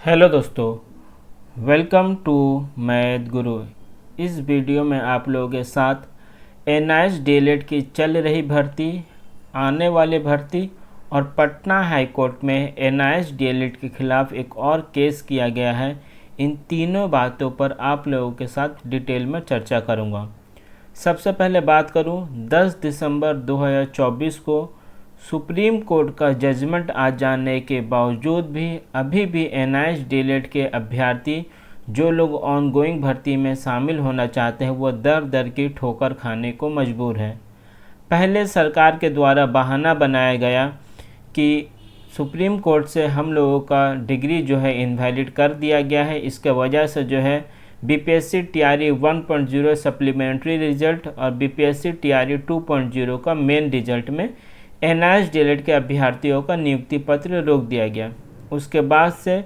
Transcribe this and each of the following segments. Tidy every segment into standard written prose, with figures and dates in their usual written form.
Hello दोस्तों, welcome to math गुरु। इस video में आप लोगों के साथ एनआईएस डीएलएड की चल रही भर्ती, आने वाली भर्ती और पटना हाई कोर्ट में एनआईएस डीएलएड के खिलाफ एक और केस किया गया है। इन तीनों बातों पर आप लोगों के साथ डिटेल में चर्चा करूंगा। सबसे पहले बात करूं, 10 दिसंबर 2024 को सुप्रीम कोर्ट का जजमेंट आ जाने के बावजूद भी अभी भी एनआईएस डीएलएड के अभ्यर्थी जो लोग ऑनगोइंग भर्ती में शामिल होना चाहते हैं वो दर दर की ठोकर खाने को मजबूर हैं। पहले सरकार के द्वारा बहाना बनाया गया कि सुप्रीम कोर्ट से हम लोगों का डिग्री जो है इनवैलिड कर दिया गया है, इसके वजह से जो है बीपीएससी टीआरई 1.0 सप्लीमेंट्री रिजल्ट और बीपीएससी टीआरई 2.0 का मेन रिजल्ट में एनआईएस डीएलएड के अभ्यर्थियों का नियुक्ति पत्र रोक दिया गया। उसके बाद से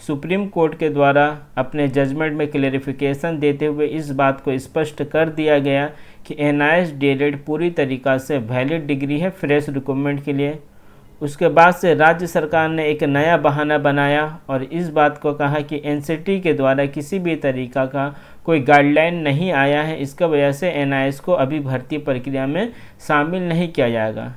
सुप्रीम कोर्ट के द्वारा अपने जजमेंट में क्लेरिफिकेशन देते हुए इस बात को स्पष्ट कर दिया गया कि एनआईएस डीएलएड पूरी तरीक़ा से वैलिड डिग्री है फ्रेश रिक्रूटमेंट के लिए। उसके बाद से राज्य सरकार ने एक नया बहाना बनाया और इस बात को कहा कि एनसीटी के द्वारा किसी भी तरीक़ा का कोई गाइडलाइन नहीं आया है, इसका वजह से एनआईएस को अभी भर्ती प्रक्रिया में शामिल नहीं किया जाएगा।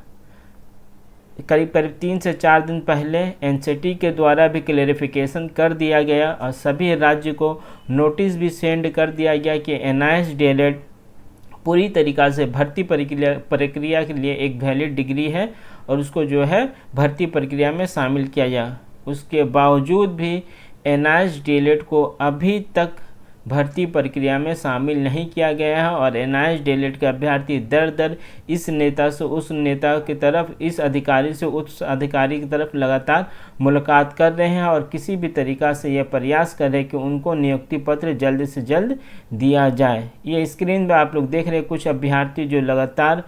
करीब 3 से 4 दिन पहले एनसीटी के द्वारा भी क्लेरिफिकेशन कर दिया गया और सभी राज्य को नोटिस भी सेंड कर दिया गया कि एनआईएस डीएलएड पूरी तरीक़ा से भर्ती प्रक्रिया के लिए एक वैलिड डिग्री है और उसको जो है भर्ती प्रक्रिया में शामिल किया जाए। उसके बावजूद भी एनआईएस डीएलएड को अभी तक भर्ती प्रक्रिया में शामिल नहीं किया गया है और एनआईएस डीएलएड के अभ्यर्थी दर दर इस नेता से उस नेता की तरफ, इस अधिकारी से उस अधिकारी की तरफ लगातार मुलाकात कर रहे हैं और किसी भी तरीक़ा से यह प्रयास कर रहे हैं कि उनको नियुक्ति पत्र जल्द से जल्द दिया जाए। ये स्क्रीन पर आप लोग देख रहे हैं कुछ अभ्यर्थी जो लगातार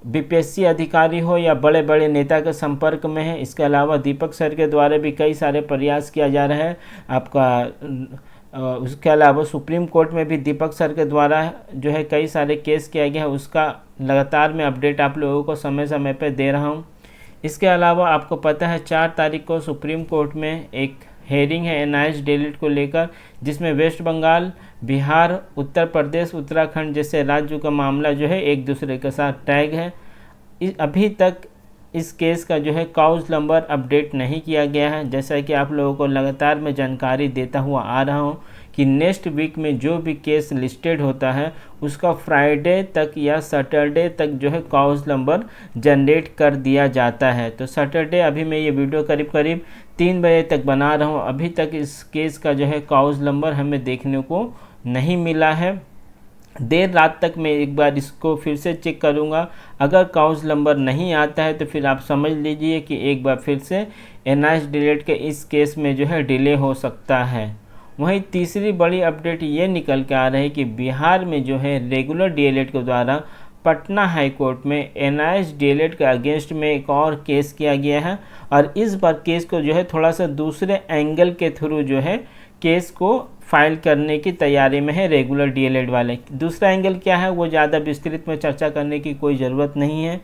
बीपीएससी अधिकारी हो या बड़े बड़े नेता के संपर्क में है। इसके अलावा दीपक सर के द्वारा भी कई सारे प्रयास किया जा रहा है उसके अलावा सुप्रीम कोर्ट में भी दीपक सर के द्वारा जो है कई सारे केस किया गया है, उसका लगातार मैं अपडेट आप लोगों को समय समय पर दे रहा हूं। इसके अलावा आपको पता है 4 तारीख को सुप्रीम कोर्ट में एक हेयरिंग है एनआईएस डीएलएड को लेकर, जिसमें वेस्ट बंगाल, बिहार, उत्तर प्रदेश, उत्तराखंड जैसे राज्यों का मामला जो है एक दूसरे के साथ टैग है। अभी तक इस केस का जो है काउज नंबर अपडेट नहीं किया गया है। जैसा कि आप लोगों को लगातार मैं जानकारी देता हुआ आ रहा हूं कि नेक्स्ट वीक में जो भी केस लिस्टेड होता है उसका फ्राइडे तक या सैटरडे तक जो है काउज नंबर जनरेट कर दिया जाता है। तो सैटरडे, अभी मैं ये वीडियो करीब 3 बजे तक बना रहा हूँ, अभी तक इस केस का जो है काउज नंबर हमें देखने को नहीं मिला है। देर रात तक मैं एक बार इसको फिर से चेक करूंगा। अगर काउज नंबर नहीं आता है तो फिर आप समझ लीजिए कि एक बार फिर से एनआईएस डीएलएड के इस केस में जो है डिले हो सकता है। वहीं तीसरी बड़ी अपडेट ये निकल के आ रही है कि बिहार में जो है रेगुलर डीएलएड के द्वारा पटना हाई कोर्ट में एनआईएस डीएलएड के अगेंस्ट में एक और केस किया गया है और इस बार केस को जो है थोड़ा सा दूसरे एंगल के थ्रू जो है केस को फाइल करने की तैयारी में है रेगुलर डीएलएड वाले। दूसरा एंगल क्या है वो ज़्यादा विस्तृत में चर्चा करने की कोई ज़रूरत नहीं है,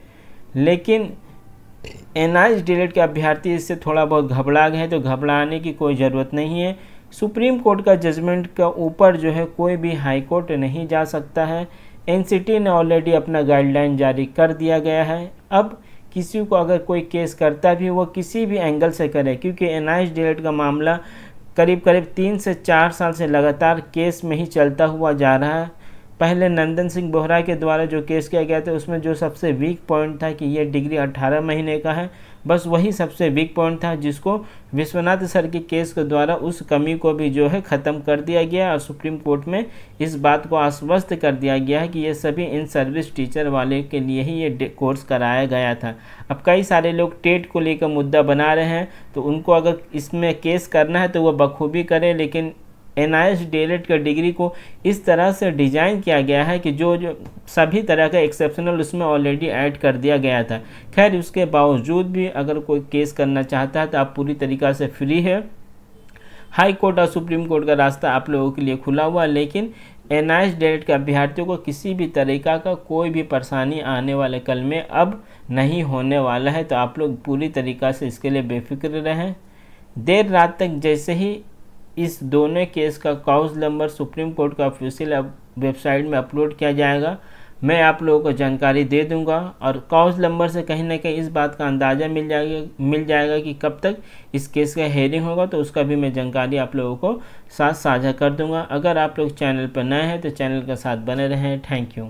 लेकिन एनआईएस डीएलएड के अभ्यर्थी इससे थोड़ा बहुत घबरा गए हैं तो घबराने की कोई ज़रूरत नहीं है। सुप्रीम कोर्ट का जजमेंट का ऊपर जो है कोई भी हाई कोर्ट नहीं जा सकता है। एनसीटी ने ऑलरेडी अपना गाइडलाइन जारी कर दिया गया है। अब किसी को अगर कोई केस करता भी वो किसी भी एंगल से करे, क्योंकि एनआईएस डीएलएड का मामला करीब 3 से 4 साल से लगातार केस में ही चलता हुआ जा रहा है। पहले नंदन सिंह बोहरा के द्वारा जो केस किया गया था उसमें जो सबसे वीक पॉइंट था कि ये डिग्री 18 महीने का है, बस वही सबसे वीक पॉइंट था जिसको विश्वनाथ सर के केस के द्वारा उस कमी को भी जो है ख़त्म कर दिया गया और सुप्रीम कोर्ट में इस बात को आश्वस्त कर दिया गया है कि ये सभी इन सर्विस टीचर वाले के लिए ही ये कोर्स कराया गया था। अब कई सारे लोग टेट को लेकर मुद्दा बना रहे हैं तो उनको अगर इसमें केस करना है तो वह बखूबी करें, लेकिन एनआईएस डीएलएड का डिग्री को इस तरह से डिज़ाइन किया गया है कि जो सभी तरह का एक्सेप्शनल उसमें ऑलरेडी ऐड कर दिया गया था। खैर, उसके बावजूद भी अगर कोई केस करना चाहता है तो आप पूरी तरीक़ा से फ्री है। हाई कोर्ट और सुप्रीम कोर्ट का रास्ता आप लोगों के लिए खुला हुआ, लेकिन एनआईएस डीएलएड के अभ्यर्थियों को किसी भी तरीक़ा का कोई भी परेशानी आने वाले कल में अब नहीं होने वाला है। तो आप लोग पूरी तरीक़ा से इसके लिए बेफिक्र रहें। देर रात तक जैसे ही इस दोनों केस का काउज नंबर सुप्रीम कोर्ट का ऑफिशियल वेबसाइट में अपलोड किया जाएगा। मैं आप लोगों को जानकारी दे दूंगा और काउज नंबर से कहीं ना कहीं इस बात का अंदाज़ा मिल जाएगा कि कब तक इस केस का हेयरिंग होगा, तो उसका भी मैं जानकारी आप लोगों को साथ साझा कर दूंगा। अगर आप लोग चैनल पर नए हैं तो चैनल के साथ बने रहें। Thank you.